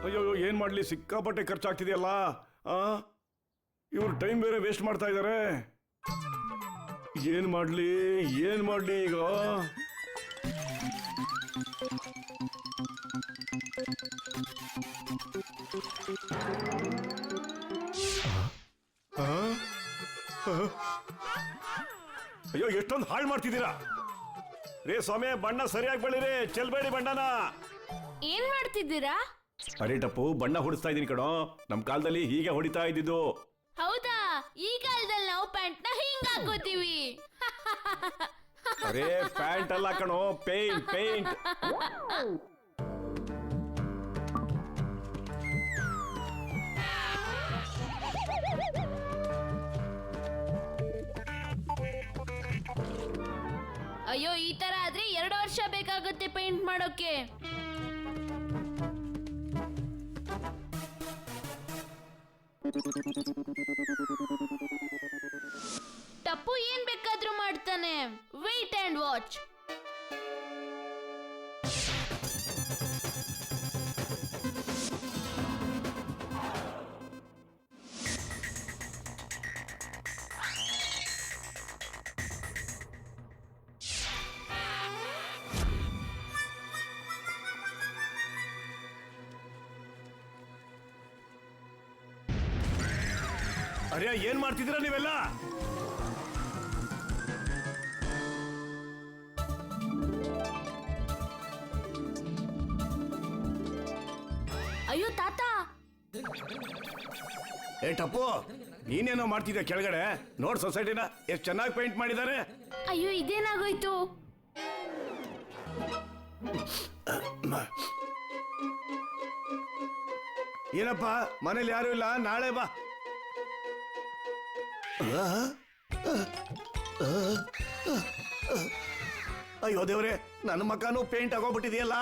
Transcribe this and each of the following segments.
ಅಯ್ಯೋ ಏನ್ ಮಾಡ್ಲಿ, ಸಿಕ್ಕಾಪಟ್ಟೆ ಖರ್ಚಾಗ್ತಿದೆಯಲ್ಲ. ಇವ್ರು ಟೈಮ್ ಬೇರೆ ವೇಸ್ಟ್ ಮಾಡ್ತಾ ಇದ್ದಾರೆ. ಏನ್ ಮಾಡ್ಲಿ ಈಗ? ಅಯ್ಯೋ ಎಷ್ಟೊಂದು ಹಾಳು ಮಾಡ್ತಿದ್ದೀರಾ ರೇ ಸ್ವಾಮಿ. ಬಣ್ಣ ಸರಿಯಾಗಿ ಬಳಿರಿ, ಚೆಲ್ಬೇಡಿ ಬಣ್ಣನ. ಏನ್ ಮಾಡ್ತಿದ್ದೀರಾ? ಅರೆ ಟಪ್ಪು, ಬಣ್ಣ ಹೊಡಿಸ್ತಾ ಇದೀನಿ ಕಣೋ. ನಮ್ ಕಾಲದಲ್ಲಿ ಹೀಗೆ ಹೊಡಿತಾ ಇದ್ದಿದ್ದು. ಹೌದಾ? ಈ ಕಾಲದಲ್ಲಿ ನಾವು ಪ್ಯಾಂಟ್ ನ ಹಿಂಗ್ ಹಾಕೋತೀವಿ. ಅರೆ ಪ್ಯಾಂಟ್ ಅಲ್ಲ ಕಣೋ, ಪೇಂಟ್ ಪೇಂಟ್. ಅಯ್ಯೋ ಈ ತರ ಆದ್ರೆ 2 ವರ್ಷ ಬೇಕಾಗುತ್ತೆ ಪೇಂಟ್ ಮಾಡೋಕೆ. ಟಪ್ಪು ಏನ್ ಬೇಕಾದ್ರೂ ಮಾಡ್ತಾನೆ. Wait and watch. ಅರೆ ಏನ್ ಮಾಡ್ತಿದ್ದೀರಾ ನೀವೆಲ್ಲ? ಅಯ್ಯೋ ತಾತ. ಏ ಟಪ್ಪು, ನೀನೇನೋ ಮಾಡ್ತಿದ್ಯಾ ಕೆಳಗಡೆ? ನೋಡ್ ಸೊಸೈಟಿನ ಎಷ್ಟು ಚೆನ್ನಾಗಿ ಪೇಂಟ್ ಮಾಡಿದ್ದಾರೆ. ಅಯ್ಯೋ ಇದೇನಾಗೋಯ್ತು? ಏನಪ್ಪ ಮನೇಲಿ ಯಾರು ಇಲ್ಲ, ನಾಳೆ ಬಾ. ಅಯ್ಯೋ ದೇವ್ರೆ, ನನ್ನ ಮಕ್ಕನೂ ಪೇಂಟ್ ಆಗೋಗ್ಬಿಟ್ಟಿದೆಯಲ್ಲ.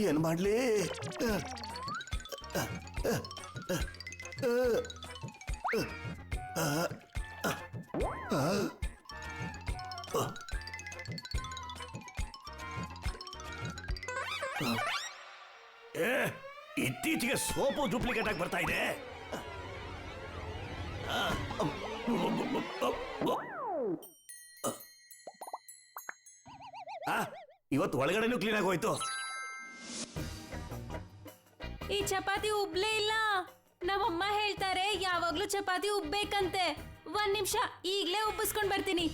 ಏನ್ ಮಾಡ್ಲಿ? ಇತ್ತೀಚೆಗೆ ಸೋಪು ಡೂಪ್ಲಿಕೇಟ್ ಆಗಿ ಬರ್ತಾ ಇದೆ. ಇವತ್ತು ಒಳಗಡೆನೂ ಕ್ಲೀನ್ ಆಗಿ ಹೋಯ್ತು. ಈ ಚಪಾತಿ ಉಬ್ಲೇ ಇಲ್ಲ. ನಮ್ಮಮ್ಮ ಹೇಳ್ತಾರೆ ಯಾವಾಗ್ಲೂ ಚಪಾತಿ ಉಬ್ಬೇಕಂತೆ. 1 ನಿಮಿಷ, ಈಗ್ಲೇ ಉಬ್ಬಿಸ್ಕೊಂಡ್ ಬರ್ತೀನಿ.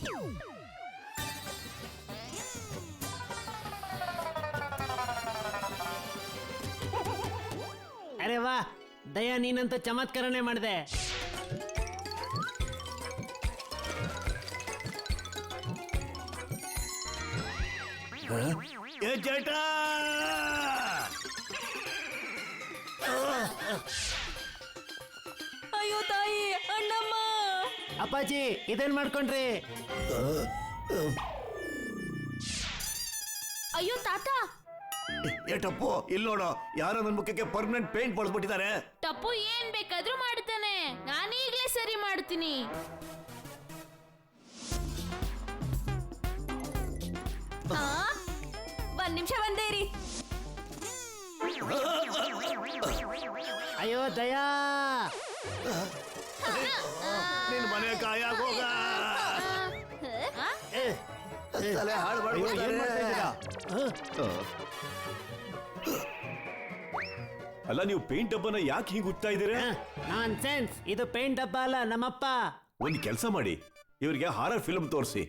ಅರೆ ವಾ ದಯಾ, ನೀನಂತೂ ಚಮತ್ಕಾರನೇ ಮಾಡಿದೆ. ಅಯ್ಯೋ ತಾಯಿ, ಅಣ್ಣಮ್ಮ. ಅಪ್ಪಾಜಿ ಇದೇನ್ ಮಾಡ್ಕೊಂಡ್ರಿ? ಅಯ್ಯೋ ತಾತ. ಏ ಟಪ್ಪು, ಇಲ್ಲಿ ನೋಡು, ಯಾರೋ ನನ್ನ ಮುಖಕ್ಕೆ ಪರ್ಮನೆಂಟ್ ಪೇಂಟ್ ಬಳಸ್ಬಿಟ್ಟಿದ್ದಾರೆ. ಟಪ್ಪು ಏನ್ ಬೇಕಾದ್ರೂ ಮಾಡ್ತಾನೆ. ನಾನೀಗ್ಲೇ ಸರಿ ಮಾಡ್ತೀನಿ. ಒಂದ್ ನಿಮಿಷ ಬಂದೇ ಇರಿ. ಅಯ್ಯೋ ದಯಾ, ನಿನ್ ಮನೆ ಕಾಯಾಗೋಗ. ತಲೆ ಹಾಳು ಅಲ್ಲ, ನೀವು ಪೇಂಟ್ ಡಬ್ಬನ ಯಾಕೆ ಹಿಂಗ್ ಉತ್ತಾ ಇದ್ದೀರಾ? ನಾನ್ ಸೆನ್ಸ್, ಇದು ಪೇಂಟ್ ಡಬ್ಬ ಅಲ್ಲ, ನಮ್ಮಪ್ಪ. ಒಂದ್ ಕೆಲಸ ಮಾಡಿ, ಇವ್ರಿಗೆ ಹಾರರ್ ಫಿಲ್ಮ್ ತೋರಿಸಿ.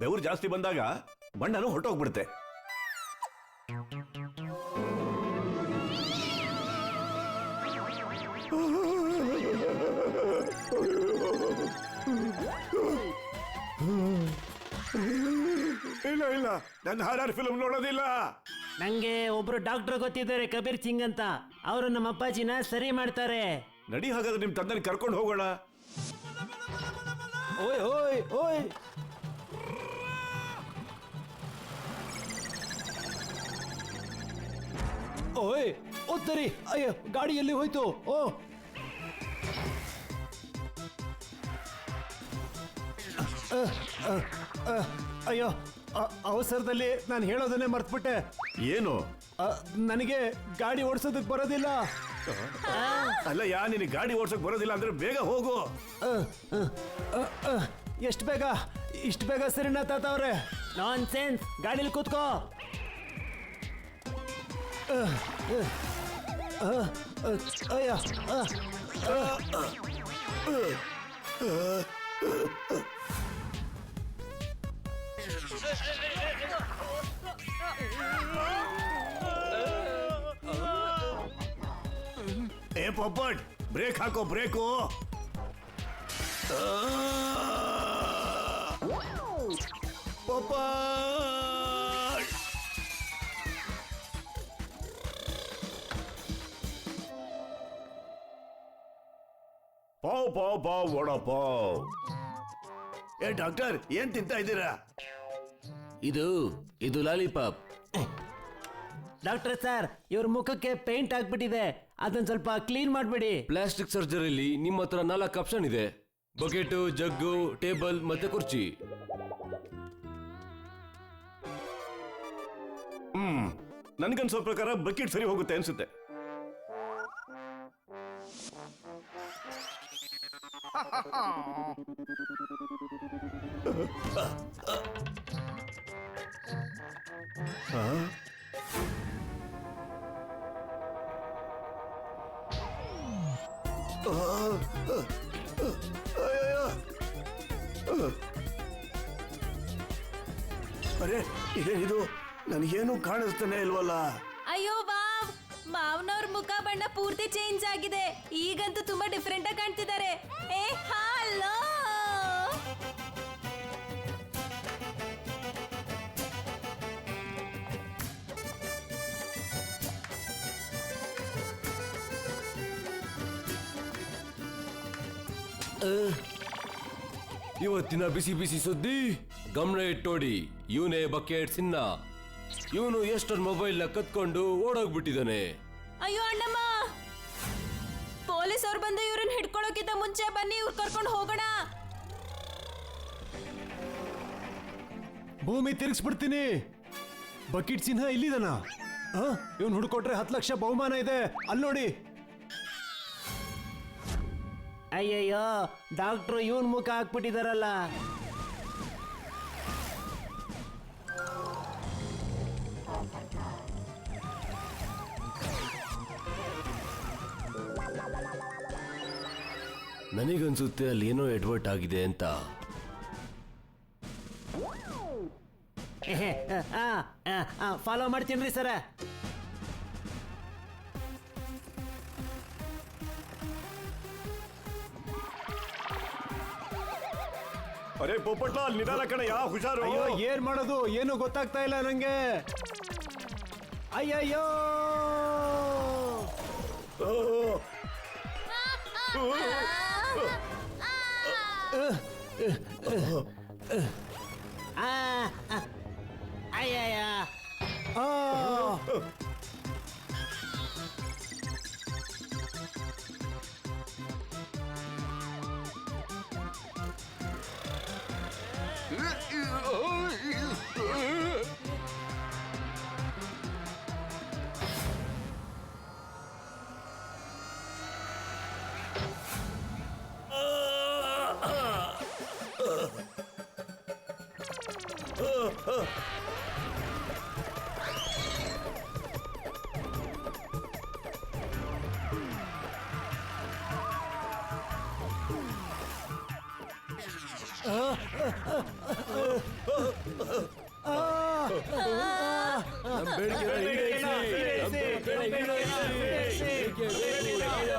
ಬೆವರು ಜಾಸ್ತಿ ಬಂದಾಗ ಬಣ್ಣನು ಹೊರಟೋಗ್ಬಿಡುತ್ತೆ. ಇಲ್ಲ ಇಲ್ಲ, ನನ್ನ ಹಾರರ್ ಫಿಲ್ಮ್ ನೋಡೋದಿಲ್ಲ. ನಂಗೆ ಒಬ್ರು ಡಾಕ್ಟರ್ ಗೊತ್ತಿದ್ದಾರೆ, ಕಬೀರ್ ಸಿಂಗ್ ಅಂತ. ಅವರು ನಮ್ಮ ಅಪ್ಪಾಜಿನ ಸರಿ ಮಾಡ್ತಾರೆ. ನಡಿ, ಹಾಗಾದ್ರೆ ನಿಮ್ ತಂದೆನ ಕರ್ಕೊಂಡು ಹೋಗೋಣ. ಓಯ್ ಓಯ್ ಓಯ್. ಓಯ್ ಓದ್ತರಿ. ಅಯ್ಯೋ, ಗಾಡಿಯಲ್ಲಿ ಹೋಯ್ತು. ಓ ಅಯ್ಯೋ ಅವಸರದಲ್ಲಿ ನಾನು ಹೇಳೋದನ್ನೇ ಮರ್ತ್ಬಿಟ್ಟೆ. ಏನು? ನನಗೆ ಗಾಡಿ ಓಡಿಸೋದಕ್ಕೆ ಬರೋದಿಲ್ಲ. ಅಲ್ಲಯ್ಯ, ನಿನಗೆ ಗಾಡಿ ಓಡ್ಸಕ್ ಬರೋದಿಲ್ಲ ಅಂದ್ರೆ ಬೇಗ ಹೋಗು. ಎಷ್ಟು ಬೇಗ? ಇಷ್ಟು ಬೇಗ ಸರಿನಾ ತಾತ ಅವ್ರೆ? ನಾನ್ ಸೆನ್ಸ್, ಗಾಡಿಲಿ ಕೂತ್ಕೋ. ಅಯ್ಯ, ಏ ಪೊಪ್ಪಟ್, ಬ್ರೇಕ್ ಹಾಕೋ, ಬ್ರೇಕು. ಪೊಪ್ಪಟ್, ಪಾವ್ ಪಾವ್ ಪಾವ್ ವಡ ಪಾವ್. ಏ ಡಾಕ್ಟರ್, ಏನ್ ತಿಂತಾ ಇದ್ದೀರಾ? ಇದು ಲಾಲಿಪಾಪ್. ಡಾಕ್ಟರ್ ಸರ್, ಇವ್ರ ಮುಖಕ್ಕೆ ಪೇಂಟ್ ಆಗ್ಬಿಟ್ಟಿದೆ, ಅದನ್ನ ಸ್ವಲ್ಪ ಕ್ಲೀನ್ ಮಾಡ್ಬಿಡಿ. ಪ್ಲಾಸ್ಟಿಕ್ ಸರ್ಜರಿಲಿ ನಿಮ್ಮ ಹತ್ರ 4 ಆಪ್ಷನ್ ಇದೆ: ಬಕೆಟ್, ಜಗ್ಗು, ಟೇಬಲ್ ಮತ್ತೆ ಕುರ್ಚಿ. ನನ್ಗನ್ಸೋ ಪ್ರಕಾರ ಬಕೆಟ್ ಸರಿ ಹೋಗುತ್ತೆ ಅನ್ಸುತ್ತೆ. ಅರೆ, ಇದೇನಿದು? ನನಗೇನು ಕಾಣಿಸ್ತಾನೆ ಇಲ್ವಲ್ಲ. ಅಯ್ಯೋ ವಾವ್, ಮಾವನವ್ರ ಮುಖ ಬಣ್ಣ ಪೂರ್ತಿ ಚೇಂಜ್ ಆಗಿದೆ. ಈಗಂತೂ ತುಂಬಾ ಡಿಫ್ರೆಂಟ್ ಆಗಿ ಕಾಣ್ತಿದ್ದಾರೆ. ಏ ಹಲೋ, ಇವತ್ತಿನ ಬಿಸಿ ಬಿಸಿ ಸುದ್ದಿ, ಗಮನ ಇಟ್ಟೋಡಿ. ಇವನೇ ಬಕೆಟ್ ಸಿನ್ನ. ಇವನು ಎಷ್ಟೊಂದು ಮೊಬೈಲ್ ಕತ್ಕೊಂಡು ಓಡೋಗ್ಬಿಟ್ಟಿದ್ದಾನೆ. ಅಯ್ಯೋ ಅಣ್ಣಮ್ಮ, ಪೊಲೀಸ್ ಅವ್ರು ಬಂದು ಇವ್ರನ್ನ ಹಿಡ್ಕೊಳ್ಳೋಕ್ಕಿಂತ ಮುಂಚೆ ಬನ್ನಿ, ಇವ್ರು ಕರ್ಕೊಂಡು ಹೋಗೋಣ. ಭೂಮಿ ತಿರ್ಗಿಸ್ಬಿಡ್ತೀನಿ. ಬಕೆಟ್ ಸಿನ್ಹ ಇಲ್ಲಿದನ? ಇವನ್ ಹುಡ್ಕೊಟ್ರೆ 10 ಲಕ್ಷ ಬಹುಮಾನ ಇದೆ. ಅಲ್ಲಿ ನೋಡಿ. ಅಯ್ಯಯ್ಯೋ, ಡಾಕ್ಟ್ರು ಇವನ್ ಮುಖ ಹಾಕ್ಬಿಟ್ಟಿದಾರಲ್ಲ. ನನಗನ್ಸುತ್ತೆ ಅಲ್ಲಿ ಏನೋ ಎಡ್ವರ್ಟ್ ಆಗಿದೆ ಅಂತ. ಫಾಲೋ ಮಾಡ್ತೀನಿ ಸರ. ಅರೆ ಪೊಪ್ಪಟ್ಲ, ಅಲ್ಲಿ ನಿಧಾನ ಕಣಯ್ಯ, ಹುಷಾರು. ಅಯ್ಯೋ, ಏನ್ ಮಾಡೋದು ಏನು ಗೊತ್ತಾಗ್ತಾ ಇಲ್ಲ ನಂಗೆ. ಅಯ್ಯಯ್ಯೋ, ಅಯ್ಯಯ್ಯ, ಆ, ನಮ್ ಬೇಡಿಕೆನ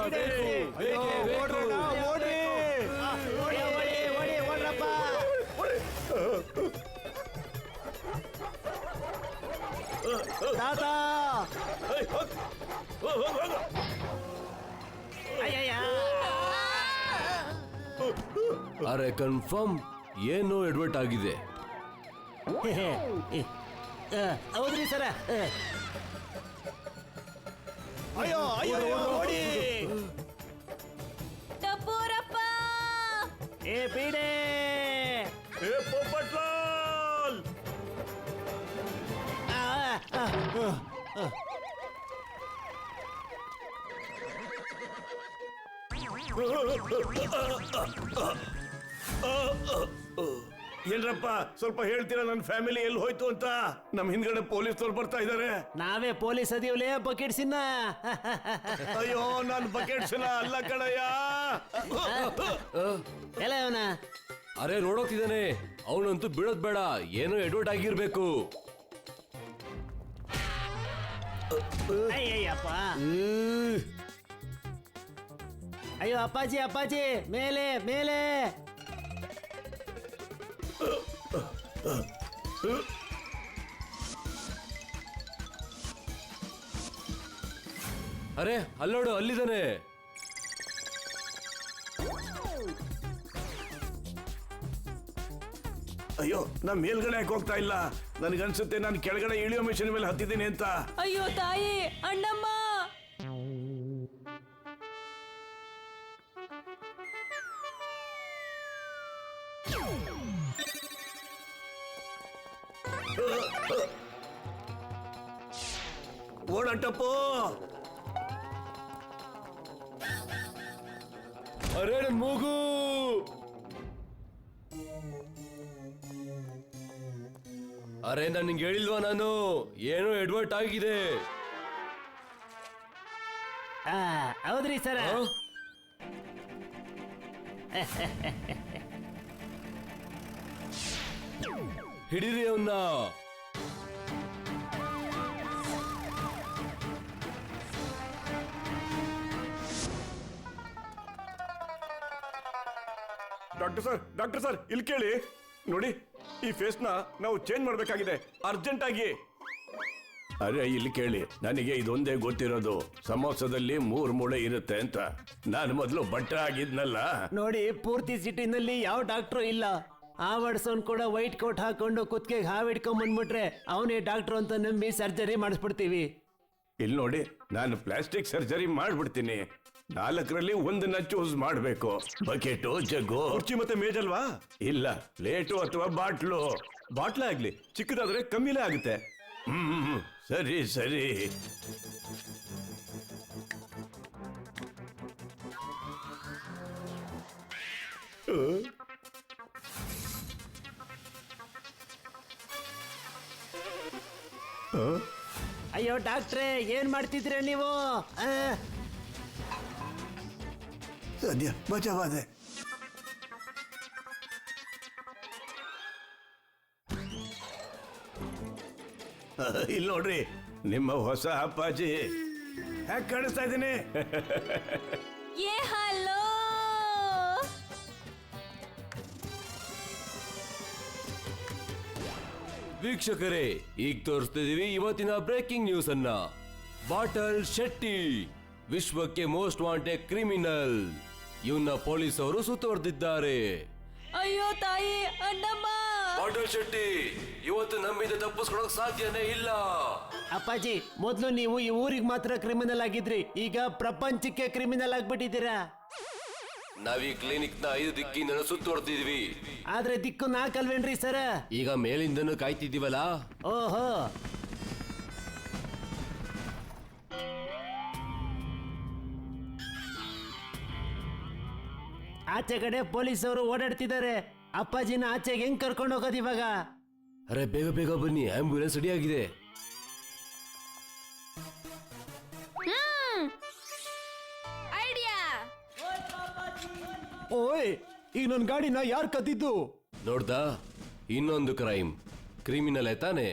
ಈಡೇರಿಸಿ. ಅಯ್ಯೋ, ಓಡ್ರಣ್ಣ, ಓಡಿ. ಓಡ್ರಪ್ಪ. ತಾತ, ಅಯ್ಯಯ್ಯ, ಅರೆ ಕನ್ಫರ್ಮ್ ಏನೋ ಎಡ್ವರ್ಟ್ ಆಗಿದೆ. ಹೌದ್ರಿ ಸರ. ಅಯ್ಯೋ ಅಯ್ಯೋ, ಓಡಿ. ಟಪ್ಪೂರಪ್ಪ, ಏ ಬೀಡೆ. ಏ ಪೊಪ್ಪಟ್ಲಾಲ್, ಏನ್ರಪ್ಪ ಸ್ವಲ್ಪ ಹೇಳ್ತೀರಾ ನನ್ನ ಫ್ಯಾಮಿಲಿ ಎಲ್ಲಿ ಹೋಯ್ತು ಅಂತ? ನಮ್ ಹಿಂದ್ಗಡೆ ಪೊಲೀಸ್ನವ್ರು ಬರ್ತಾ ಇದಾರೆ. ನಾವೇ ಪೊಲೀಸ್ ಅದೀವ್ಲೇ ಬಕೆಟ್ ಸಿನ್ನ. ಅಯ್ಯೋ ನಾನು ಬಕೆಟ್ಸ್ ಅಲ್ಲ ಕಣಯ್ಯ. ಎಲ್ಲ ಅವನ ಅರೆ ನೋಡೋಗ್ತಿದ್ದಾನೆ, ಅವನಂತೂ ಬಿಡೋದ್ ಬೇಡ, ಏನೋ ಎಡ್ವರ್ಟ್ ಆಗಿರ್ಬೇಕು. ಅಯ್ಯಯ್ಯಪ್ಪ. ಅಯ್ಯೋ ಅಪ್ಪಾಜಿ ಅಪ್ಪಾಜಿ, ಮೇಲೆ ಮೇಲೆ. ಅರೆ ಅಲ್ಲೋಡು, ಅಲ್ಲಿದ್ದಾನೆ. ಅಯ್ಯೋ ನಾ ಮೇಲ್ಗಡೆ ಯಾಕೆ ಹೋಗ್ತಾ ಇಲ್ಲ? ನನ್ಗನ್ಸುತ್ತೆ ನಾನು ಕೆಳಗಡೆ ಇಳಿಯೋ ಮಿಷನ್ ಮೇಲೆ ಹತ್ತಿದ್ದೀನಿ ಅಂತ. ಅಯ್ಯೋ ತಾಯಿ, ಅಣ್ಣಮ್ಮ. ಓಡಾಟಪ್ಪೋ. ಅರೆ ನನ್ ಮೂಗು. ಅರೆ ನಾನು ನಿಂಗೆ ಹೇಳಿಲ್ವಾ ನಾನು, ಏನೋ ಎಡ್ವರ್ಟ್ ಆಗಿದೆ. ಹೌದ್ರಿ ಸರ. ಆ? ಹಿಡೀರಿ ಅವನ್ನ. ಡಾಕ್ಟರ್ ಸರ್ ಇಲ್ಲಿ ಕೇಳಿ ನೋಡಿ, ಈ ಫೇಸ್ ನ ನಾವು ಚೇಂಜ್ ಮಾಡ್ಬೇಕಾಗಿದೆ ಅರ್ಜೆಂಟ್ ಆಗಿ. ಅರೆ ಇಲ್ಲಿ ಕೇಳಿ, ನನಗೆ ಇದೊಂದೇ ಗೊತ್ತಿರೋದು, ಸಮೋಸದಲ್ಲಿ 3 ಮೂಳೆ ಇರುತ್ತೆ ಅಂತ. ನಾನು ಮೊದಲು ಭಟ್ರ ಆಗಿದ್ನಲ್ಲ. ನೋಡಿ, ಪೂರ್ತಿ ಸಿಟಿನಲ್ಲಿ ಯಾವ ಡಾಕ್ಟ್ರು ಇಲ್ಲ. ಆ ವಡ್ಸೋನ್ ಕೂಡ ವೈಟ್ ಕೋಟ್ ಹಾಕೊಂಡು ಕುತ್ತಿಗೆ ಹಾವಿಡ್ಕೊಂಡ್ ಬಂದ್ಬಿಟ್ರೆ ಅವನೇ ಡಾಕ್ಟ್ರು ಅಂತ ನಂಬಿ ಸರ್ಜರಿ ಮಾಡಿಸ್ಬಿಡ್ತೀವಿ. ಇಲ್ಲಿ ನೋಡಿ, ನಾನು ಪ್ಲಾಸ್ಟಿಕ್ ಸರ್ಜರಿ ಮಾಡ್ಬಿಡ್ತೀನಿ. 4ರಲ್ಲಿ 1ನ್ನ ಚೂಸ್ ಮಾಡಬೇಕು. ಬಕೆಟು, ಜಗ್ಗು, ಕುರ್ಚಿ ಮತ್ತೆ ಮೇಜ್ ಅಲ್ವಾ? ಇಲ್ಲ, ಪ್ಲೇಟು ಅಥವಾ ಬಾಟ್ಲು. ಬಾಟ್ಲೇ ಆಗ್ಲಿ, ಚಿಕ್ಕದಾದ್ರೆ ಕಮ್ಮಿಲೇ ಆಗುತ್ತೆ. ಸರಿ ಸರಿ. ಅಯ್ಯೋ ಡಾಕ್ಟ್ರೇ, ಏನ್ ಮಾಡ್ತಿದ್ರೆ ನೀವು? ಸದ್ಯ ಬಚಾವಾದೆ. ಇಲ್ಲಿ ನೋಡ್ರಿ, ನಿಮ್ಮ ಹೊಸ ಅಪ್ಪಾಜಿ ಹ್ಯಾಕ್ ಕಾಣಿಸ್ತಾ ಇದ್ದೀನಿ. ಏ ಹಲೋ. ವೀಕ್ಷಕರೇ, ಈಗ ತೋರಿಸ್ತಿದೀವಿ ಇವತ್ತಿನ ಬ್ರೇಕಿಂಗ್ ನ್ಯೂಸ್ ಅನ್ನ. ಬಾಟಲ್ ಶೆಟ್ಟಿ ವಿಶ್ವಕ್ಕೆ ಮೋಸ್ಟ್ ವಾಂಟೆಡ್ ಕ್ರಿಮಿನಲ್. ಇವನ್ನ ಪೊಲೀಸ್ ಅವರು ಸುತ್ತುವರೆದಿದ್ದಾರೆ. ಅಯ್ಯೋ ತಾಯಿ, ಅಣ್ಣಮ್ಮ. ಬಾಟಲ್ ಶೆಟ್ಟಿ ಇವತ್ತು ನಮ್ಮಿಂದ ತಪ್ಪಿಸ್ಕೊಳಕ್ ಸಾಧ್ಯನೇ ಇಲ್ಲ. ಅಪ್ಪಾಜಿ, ಮೊದ್ಲು ನೀವು ಈ ಊರಿಗೆ ಮಾತ್ರ ಕ್ರಿಮಿನಲ್ ಆಗಿದ್ರಿ, ಈಗ ಪ್ರಪಂಚಕ್ಕೆ ಕ್ರಿಮಿನಲ್ ಆಗ್ಬಿಟ್ಟಿದ್ದೀರಾ. ನಾವ್ ಈ ಕ್ಲಿನಿಕ್ ನ 5 ದಿಕ್ಕಿಂದ ಸುತ್ತುವರೆದಿದ್ವಿ. ಆದ್ರೆ ದಿಕ್ಕು 4 ಅಲ್ವೇನ್ರಿ ಸರ? ಈಗ ಮೇಲಿಂದನೂ ಕಾಯ್ತಿದ್ದೀವಲ್ಲ. ಓಹೋ. ಆಚೆ ಕಡೆ ಪೊಲೀಸ್ ಅವರು ಓಡಾಡ್ತಿದ್ದಾರೆ. ಅಪ್ಪಾಜಿನ ಆಚೆಗೆ ಹೆಂಗ್ ಕರ್ಕೊಂಡು ಹೋಗೋದು ಇವಾಗ? ಅರೆ ಬೇಗ ಬೇಗ ಬನ್ನಿ, ಆಂಬ್ಯುಲೆನ್ಸ್ ರೆಡಿ ಆಗಿದೆ. ಐಡಿಯಾ. ಓಯ್, ಈಗ ನನ್ನ ಗಾಡಿನ ಯಾರು ಕದ್ದಿದ್ದು? ನೋಡ್ದ, ಇನ್ನೊಂದು ಕ್ರೈಮ್. ಕ್ರಿಮಿನಲ್ ತಾನೆ.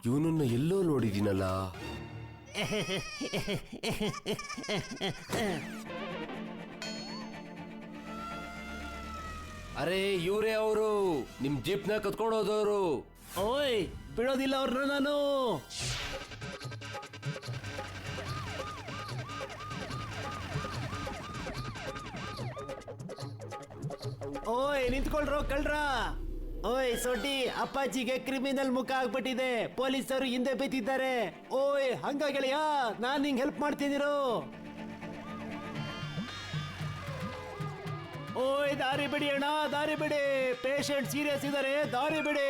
ಇವನನ್ನ ಎಲ್ಲೋ ನೋಡಿದ್ದೀನಲ್ಲ. ಅರೆ ಇವರೇ ಅವರು, ನಿಮ್ ಜೀಪ್ ನ ಕತ್ಕೊಂಡು ಹೋದವರು. ಓಯ್, ಬಿಡೋದಿಲ್ಲ ಅವ್ರನ್ನ ನಾನು. ಓಯ್, ನಿಂತ್ಕೊಳ್ರೋ ಕಳ್ರ. ಓಯ್ ಸೊಡ್ಡಿ, ಅಪ್ಪಾಜಿಗೆ ಕ್ರಿಮಿನಲ್ ಮುಖ ಆಗ್ಬಿಟ್ಟಿದೆ. ಪೊಲೀಸರು ಹಿಂದೆ ಬಿದ್ದಿದ್ದಾರೆ. ಓಯ್ ಹಂಗ ಗೆಳೆಯ, ನಾನ್ ನಿಂಗೆ ಹೆಲ್ಪ್ ಮಾಡ್ತಿದ್ದೀರು. ಓಯ್ ದಾರಿ ಬಿಡಿ ಅಣ್ಣ, ದಾರಿ ಬಿಡಿ. ಪೇಷಂಟ್ ಸೀರಿಯಸ್ ಇದ್ದಾರೆ, ದಾರಿ ಬಿಡಿ.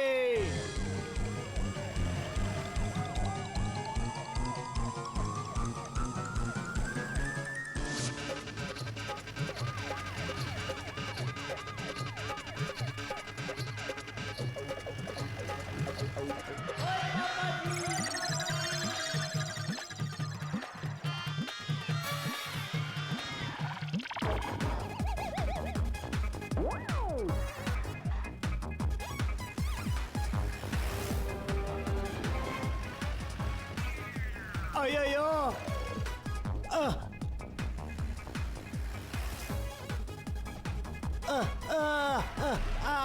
ಅಯ್ಯಯ್ಯೋ, ಅಹ್. ಅಹ್, ಅಹ್, ಅಹ್, ಆ.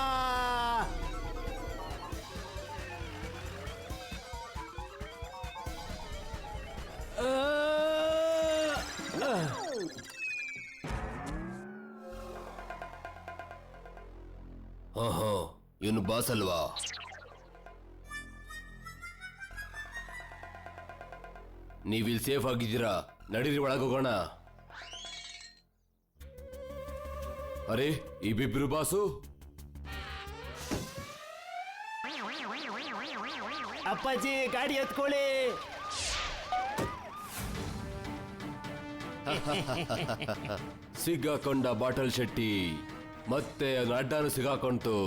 ಹಾ ಇವನು ಬಾಸ್ ಅಲ್ವಾ? ನೀವಿಲ್ಲಿ ಸೇಫ್ ಆಗಿದ್ದೀರಾ, ನಡೀರಿ ಒಳಗೋಗೋಣ. ಅರೆ ಈ ಬಿಬ್ರು ಬಾಸು. ಅಪ್ಪಾಜಿ ಗಾಡಿ ಎತ್ಕೊಳ್ಳಿ. ಸಿಗಾಕೊಂಡ ಬಾಟಲ್ ಶೆಟ್ಟಿ, ಮತ್ತೆ ಅಡ್ಡಾನು ಸಿಗಾಕೊಂತು.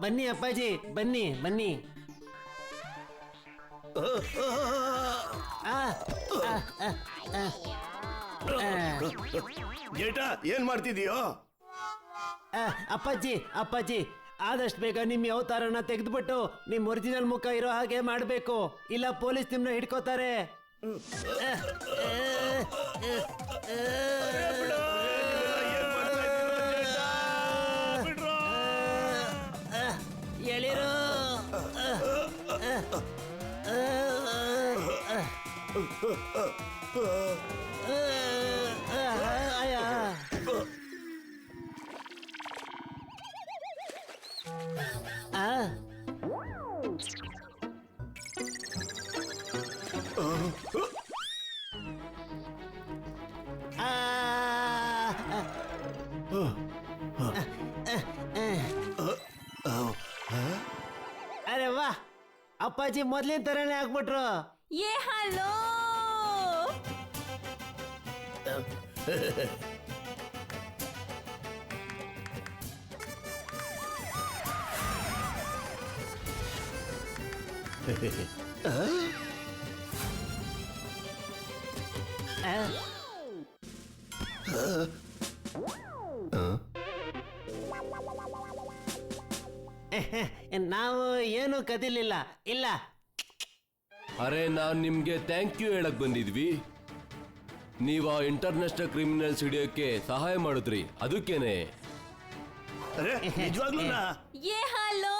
ಬನ್ನಿ ಅಪ್ಪಾಜಿ, ಬನ್ನಿ ಬನ್ನಿ. ಜೇಟ ಏನ್ ಮಾಡ್ತಿದೀಯೋ? ಅಪ್ಪಾಜಿ ಅಪ್ಪಾಜಿ, ಆದಷ್ಟು ಬೇಗ ನಿಮ್ಮ ಅವತಾರನ ತೆಗೆದ್ಬಿಟ್ಟು ನಿಮ್ ಒರಿಜಿನಲ್ ಮುಖ ಇರೋ ಹಾಗೆ ಮಾಡ್ಬೇಕು, ಇಲ್ಲ ಪೊಲೀಸ್ ನಿಮ್ನ ಹಿಡ್ಕೋತಾರೆ. ಎಳಿರು. ಅರೆ ವಾ, ಅಪ್ಪಾಜಿ ಮೊದ್ಲಿನ ತರನೇ ಆಗ್ಬಿಟ್ರು. ಏ ಹಲೋ, ನಾವು ಏನು ಕದಿಲಿಲ್ಲ, ಇಲ್ಲ. ಅರೆ ನಾನ್ ನಿಮ್ಗೆ ಥ್ಯಾಂಕ್ ಯು ಹೇಳಕ್ ಬಂದಿದ್ವಿ. ನೀವ ಇಂಟರ್ನ್ಯಾಷನಲ್ ಕ್ರಿಮಿನಲ್ಸ್ ಹಿಡಿಯೋಕೆ ಸಹಾಯ ಮಾಡಿದ್ರಿ, ಅದಕ್ಕೇನೆ. ಅರೆ ನಿಜವಾಗ್ಲೂನಾ? ಏ ಹಲೋ.